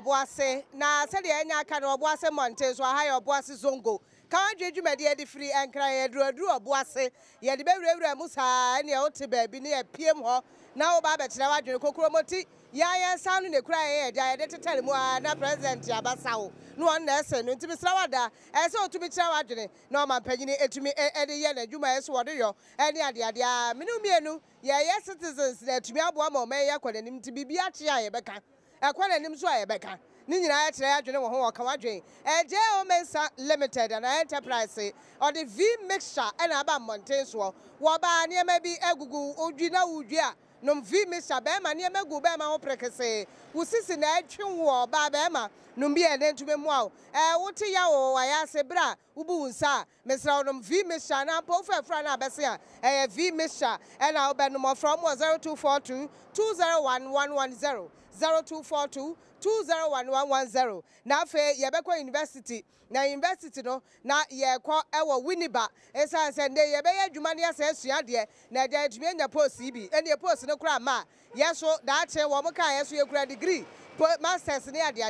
oboase na se de enya aka no oboase monte so ha oboase zongo kan dwedwuma de edi free enkra ye duru oboase ye de bewurawura mu saa ne ote ba bi ne ye piem ho na wo ba be kire wadwene kokromoti ya ya sanu ne kura ye ya de tetare mu na president abasawo no on na ese no ntimi sra wada ese otumi kire wadwene na o ma panyini etumi ede ye na dwuma ese wode yo ene ade a menu mienu ye citizens na etumi abo ma o me ye kwanim ti bibia kye a ye beka ekwanim so a ye beka ni nyina ya kire adwene wo ho ka wadwen eje o mensa limited and enterprise or the V mixture ena aba monten so wo ba ne ma bi egugu odwi na wudwi a no V mixture be ma ne ma gu be ma ho prekese wusisi na atwe wo ba be ma no bi ene ntube mu a wote ya wo wa ya se bra ubu nsa mesra no V mixture na po fra na abese a V mixture ena wo be no from 0242 201110 0242 201110 na fe yebekwa university na university no na yekọ ewo winiba esa sende yebe adwuma ne asa asua de na de adwuma nya post bi ene post no kura ma yeso da che wo mka yeso yekura degree masters ne ade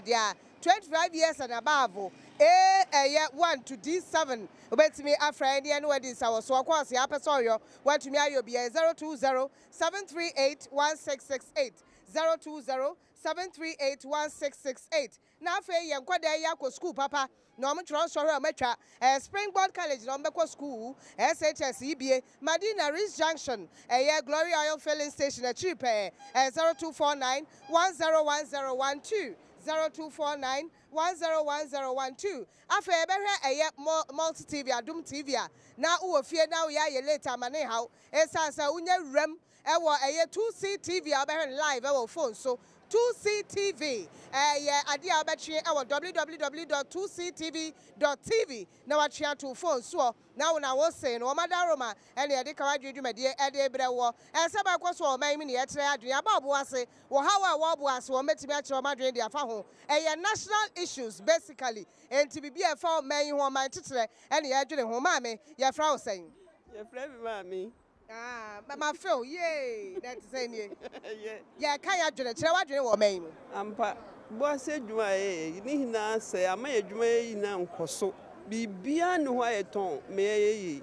25 years and above eye 1 to D7 obetimi afra ene no wedi sa wo so course ya pesoyo watumi ayo bi 020 738 1668 020 7381668 na afa ye nkwada ya ko school papa na o mtro so hwe matwa Springboard College na mbekọ school SHS EBA Madina Ridge Junction Glory Oil Filling Station a cheap 0249 101012 0249 101012 afa ebehwe multi TV Adom TV na wo fie na wo ya later mane haw esasa unya rem ewo 2C TV abehwe live ewo phone so 2CTV adia obetwe ewo www.2ctv.tv na watchia to phone so na una wo say no madaroma ene ye de ka wadwedwumade ede brewo ense ba kwaso o man mi ne yetre adwen aba oboase wo hawa wo oboase wo metimi akire o madwen de afa ho national issues basically enti bibia fa o man ho man tetere ene ye adwene ho ma me ye fra wo sen ye fra bi ma me but my feel, yay, that's saying, yeah, can you do it? What do you want me? Boss said, you need not say, I may do now, so be beyond why ton, may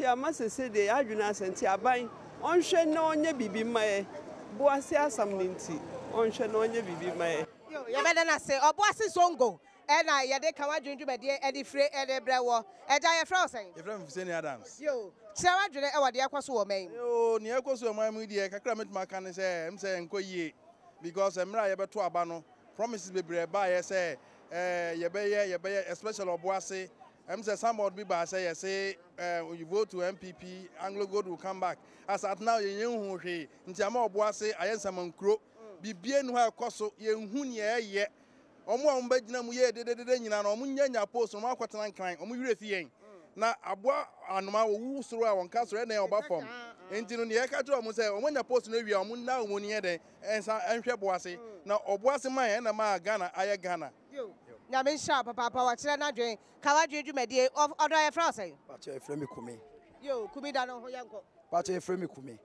I must say, the arguments and tea buying on shall no be my boss, something on shall no be my. You better not say, or boss is on go. And I had a come drink to my dear Eddie Frey, Eddie Brewer, and I am frozen. Your friend Senior Adams. Yo, Sarah, what the Aquaso may. Oh, near Coso, my media, Cacramit Macan say, I'm saying, Koye, because I'm right about to Abano, promises be by, say, Yabaya, a special of Boise. I'm saying, some would be by say, when you vote to MPP, Anglo God will come back. As at now, you know who he, in Tiamo Boise, I am some crow, be bien who have coso, you who ye. Omo mbagina mu ye de nyina na omo nyanya post no akwatena nkan omo wire fie na aboa anoma wo soro a wonka soro na oba fom enti no ne ye ka to omo say omo nya post no wi omo na omo ni ye de ensa enhwe boase na oboase man na ma Ghana aye Ghana na me sha papa wa kire na dwen ka wa dwen dwumade odo ye fra say pa che frame kumi yo kumi da no ho yanko pa che frame kumi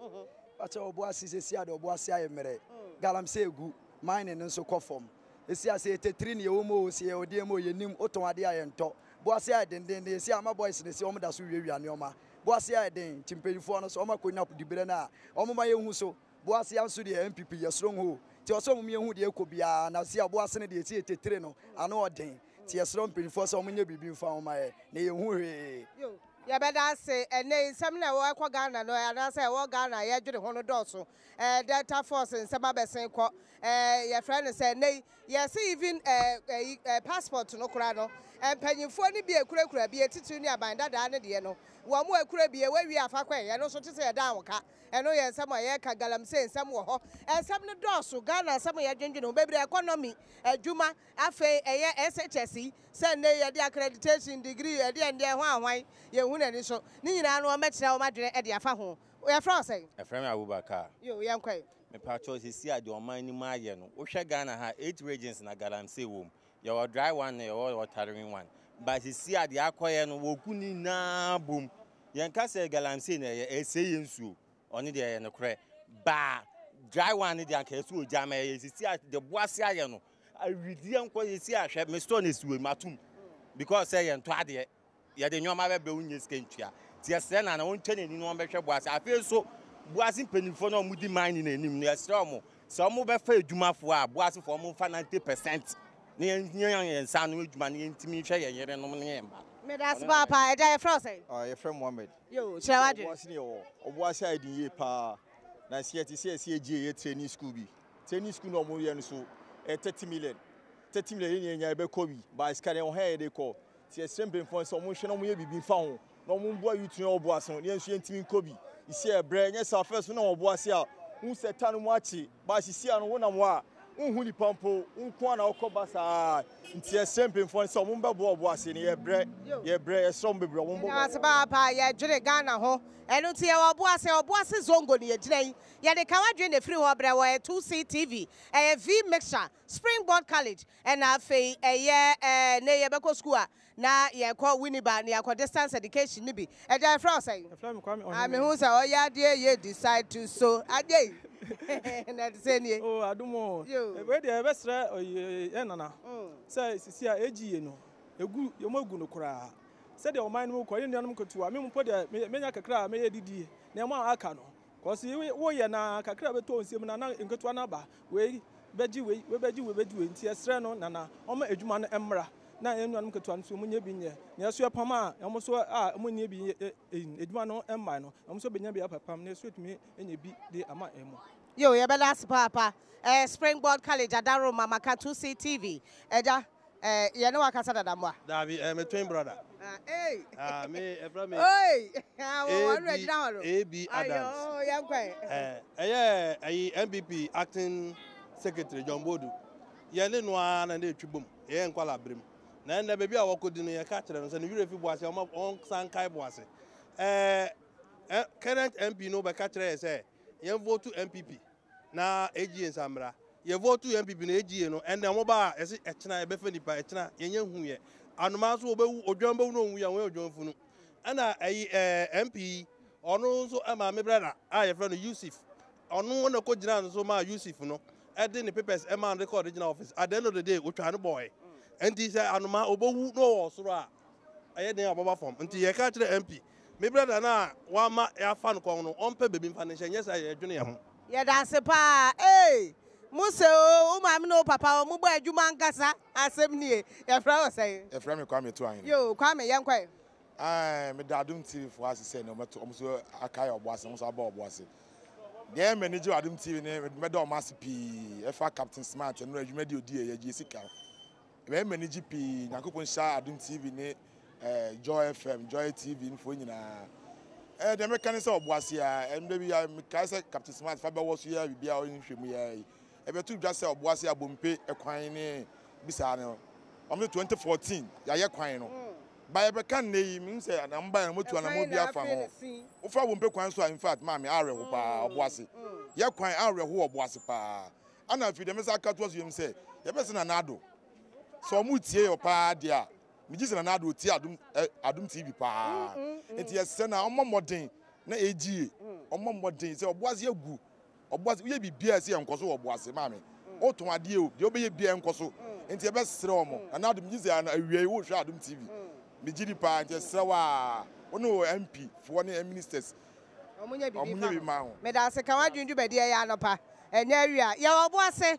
pa che oboase sesi ade oboase aye mere galamse egu mine nso kofom esi ase tetri ne wo mo si e ode mo yenim oton ade ayento boase ayden esi ama boys ne si omo da so wiewia ne oma boase ayden timpelifo no so oma konya dibere na omo ma yehu so boase anso de MPP yesron ho ti oso mo yehu de ekobia na si aboase ne de esi tetri no ano oden ti yesron pelifo so omo nya bibi mfa oma ye ne yehu hwe ya beda say ene nsam na wo akwa Ghana no ya na say wo Ghana ya dwere ho no doso Delta Force nsam abesen kọ your friend say nei yes even passport no kura no panyimfo ni bi ekura bi etitu ni abanda da ne de no wo mo ekura bi we wi afa kwen ye no so tese da anwoka eno ye nsam ye ka galamse nsam wo ho nsam ne doso Ghana nsam ye dwendwe no bebre economy adwuma afa eye SHS say nei ye de accreditation degree ye de ende ho anwan ye hu na ni so ni nyina no o mekyerɛ o madwene e de afa ho ye fra say e fra me Abubakar yo ye nkwan me pa choice si ade o man ni ma ye no wo hwɛ Ghana ha 8 regions na galamse wom your dry one your watering one but si ade akoye no wo ku ni na bom yen ka se galamse na ye ese yensuo oni de ye no korɛ ba dry one de anka esu ojama ye si ade boase aye no I really am quite see a share, Mr. Is with Matum. Because I am to add yet the normal Bewin skin. Yes, then I won't tell any one better was. I feel so wasn't penny for no moody mining in him near Stormo. Some over fair Juma for was for more than 90%. Near sandwich money into me, share your name. That's Papa, I die frosty. Your friend Mohammed. You, shall I do? Was I the pa? Nice yet, he says, CG, training school. Training school no more than so. 30 million. 30 million in Yabekobi by scanning on hair they call. See a simple for some motion on me be found. No moon boy you to know Boisson, yes, you team Kobe. You see a brain, yes, our first one of Boisia, who said Tanuachi, but she see on one and one. Unhuni pampo, unkwana okobasa. Nti sempe for some mumba boas in ye bre some be bro. As Papa, ya Jure Ghana ho. And don't see our boss or boss zongo near today. Ya the Kawadrin the free wabra 2C TV, a V mixture, Springboard College, and a fee a year near Bako School. Na ya call Winniba near distance education nibi. A die frosting. I mean, who's our ya dear ye decide to so a day. Oh, I don't know. Where the best or Yanana says, see, a G, no, a good, your moguno cry. Said your mind will call in the to a mean put a maniac cry, may did Nema Acano. Cause you were na Cacrab told him in Cotuanaba, way, Beji, we bed you with Bedouin, Tiasrano, Nana, Oma Edman Emra. Na anyone could answer Munya Binya. Yes, your Pama, almost Munya be in Edmano and Mino. I'm so being a papa, near sweet me and you beat the Ama Emo. Yo, ya belas Papa, Springboard College, Adom, Mama 2C TV. Eja, you know, I can say that I'm Davi, I'm a twin brother. Hey, Me, from me. hey, I'm ready now. A.B. Adams. Oh, yeah, quite. I MPP acting secretary John Bodu. Yelling one and they tribum. Yeah, and Kuala Brim. Na baby I walk in your catcher and you if you was on San Kai was. Current MP no by catcher say, you vote to MPP. Na AG and Samra. You vote to MPP in AG and the mobile as a China Bethany by China, Yan Huye. And Masu or Jumbo no, we are well John Funu. And MP, or also my brother, I have friend Yusuf. Or no one of Kojan so my Yusuf, no. Adding the papers, Emma record regional office. At the end of the day, we're trying to boy. And he said, Anuma, Obo, no, Sura. I had never about form until you catch the MP. My brother, now, one ma air fan corner on Pebble Foundation. Yes, I junior. Yeah, that's a pa. Hey, Muso, I'm no papa, Muba, Jumangasa, as I'm near. Your flower say, a friend come to you, come a young quay. I made Adom TV for us to say no matter almost a kai of was almost about was it. The manager Adom TV name, Madam Master P, FA Captain Smart, and you made your dear Jessica. The manager P, Nakupon Shah, Adom TV, Joy FM, Joy TV, in Fuina. The mechanism of was here, and maybe I Captain Smart Faber was here, we be our in Shimia. Ever two just said was here, Bumpe, a quine, Bisano. Only 2014, Yaya Quino. By a can name, say, and I'm buying what you want to be a farm. If I won't be quite so, in fact, Mammy, Ara, who was it. Ya quite Ara, who was a pa. And if you the Messaka was you say, you're best in an ado. So, Mutia or pa, dear. Me just an ado, Adom TV pa. It is sent on more day, na AG, on more day, so was your good. Or was we be beer, see, and Coso or was a mammy. Oh, to my deal, you'll be a beer and Coso. And your best stromo, and now the music and a real Adom TV. Mijidi pa just sawa ono MP for one ministers omunye bi ma ho me da se kan wa dwindwu be de ya no pa enya ria ya obo ase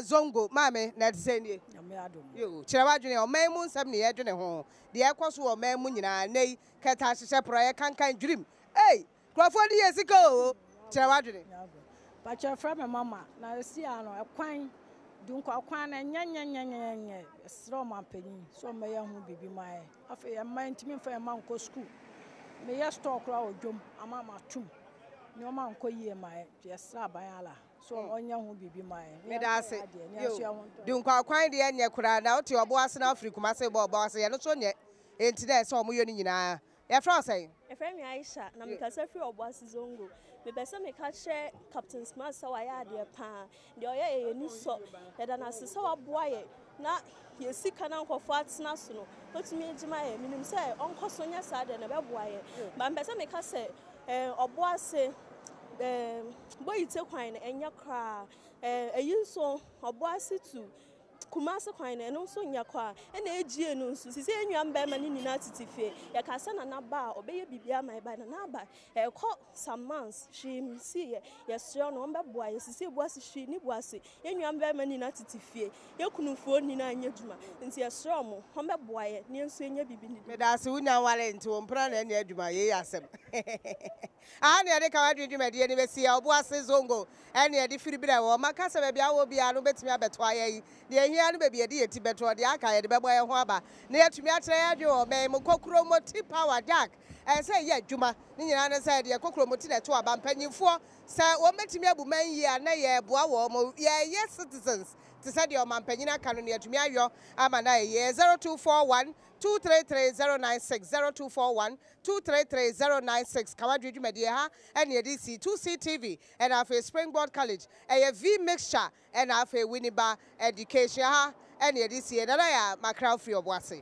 zongo mame na se nie me Adom yo kire wa dwene o memu nsam ne ye dwene ho de ekoso o memu nyina nei keta hyehyɛ proye kankan dwirim hey krofo di yesika o kire wa dwene pa che fra me mama na si ano ekwan Dunko kwana nyanya sro mampeni so me ya hu bibi mai afa ya man timi fa ya man ko school me ya store kra odwom ama ma tum ni o man ko yie mai ya sra ban ala so onya hu bibi mai me da se dunko kwan de nya kura na o te obo ase na Africa ma se bo ase ya no so nye enti na se o mo yo ni nyina ya fra say e fra mi Aisha na me ka se free obo ase zongo me pese me ka share Captain Smart so wa ya de pa de o ye ni so e da na se so wa boa ye na ye sika na nkofo atena so no otumi ejima ye minim se onkoso nya sa de na be boa ye ba me pese me ka se obo ase boy ite kwan enya kra eyi so obo ase tu Kumase kwan no nso nya kwa e na egie no nso sisi enwam ba ma ni nyina titifie ya ka se na na ba obeye bibia ma ba na ba e ko some months she see ye sro no mbe boa ye sisi boase shi ni boase enwam ba ma ni na titifie ye kunufuo ni na anya dwuma nti ye sro mo mbe boa ye ne nso enya bibi ni me da se unya wale nti wo mpra na anya dwuma ye asem aha ne de ka wadwe dwumade ne besi ya Obuase Zongo ene de firi bira wo maka se ba bia wo bia no betimi abeto ayi de ehia no ba bia de yeti beto de aka ye de bebo ye ho aba na yetumi atere ya dwe wo me kokro moti power jack say ye adwuma ni nyina na say de kokro moti na to aba mpanyimfo say wo metimi abu man yi ana ye boa wo mo ye citizens to say de o mampanyina aka no ne yetumi ayo ama na ye 0241 233-096 0241 233-096 Kawadri Dwumadi ha and yedisi 2CTV and afe Springboard College V mixture and afe Winneba education ha and yedisi and ya Macra free Obuase.